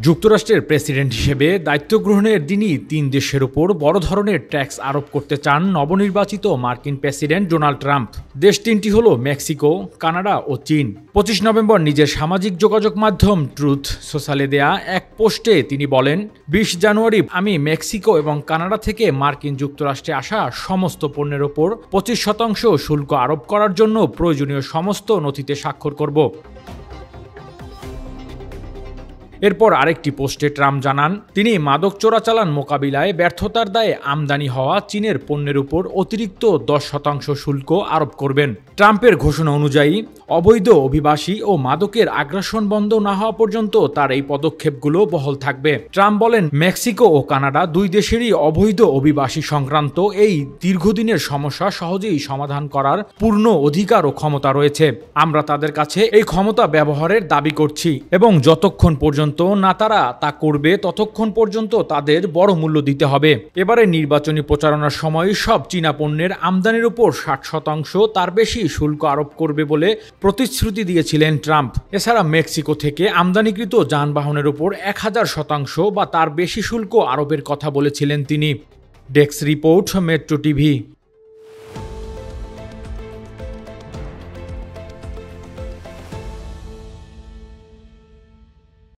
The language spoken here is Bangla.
যুক্তরাষ্ট্রের প্রেসিডেন্ট হিসেবে দায়িত্ব গ্রহণের দিনই তিন দেশের ওপর বড় ধরনের ট্যাক্স আরোপ করতে চান নবনির্বাচিত মার্কিন প্রেসিডেন্ট ডোনাল্ড ট্রাম্প। দেশ তিনটি হল মেক্সিকো, কানাডা ও চীন। 25 নভেম্বর নিজের সামাজিক যোগাযোগ মাধ্যম ট্রুথ সোশ্যালে দেয়া এক পোস্টে তিনি বলেন, 20 জানুয়ারি আমি মেক্সিকো এবং কানাডা থেকে মার্কিন যুক্তরাষ্ট্রে আসা সমস্ত পণ্যের ওপর 25% শুল্ক আরোপ করার জন্য প্রয়োজনীয় সমস্ত নথিতে স্বাক্ষর করব। এরপর আরেকটি পোস্টে ট্রাম্প জানান, তিনি মাদক চোরাচালান মোকাবিলায় ব্যর্থতার দায়ে আমদানি হওয়া চীনের পণ্যের উপর অতিরিক্ত 10% শুল্ক আরোপ করবেন। ট্রাম্পের ঘোষণা অনুযায়ী অবৈধ অভিবাসী ও মাদকের আগ্রাসন বন্ধ না হওয়া পর্যন্ত তার এই পদক্ষেপগুলো বহাল থাকবে। ট্রাম্প বলেন, মেক্সিকো ও কানাডা দুই দেশেরই অবৈধ অভিবাসী সংক্রান্ত এই দীর্ঘদিনের সমস্যা সহজেই সমাধান করার পূর্ণ অধিকার ও ক্ষমতা রয়েছে। আমরা তাদের কাছে এই ক্ষমতা ব্যবহারের দাবি করছি এবং যতক্ষণ পর্যন্ত না তারা তা করবে ততক্ষণ পর্যন্ত তাদের বড় মূল্য দিতে হবে। এবারে নির্বাচনী প্রচারণার সময় সব চীনা পণ্যের আমদানির উপর 60% তার বেশি শুল্ক আরোপ করবে বলে প্রতিশ্রুতি দিয়েছিলেন ট্রাম্প। এছাড়া মেক্সিকো থেকে আমদানিকৃত যানবাহনের উপর 1000% বা তার বেশি শুল্ক আরোপের কথা বলেছিলেন তিনি। Desk report, metro TV.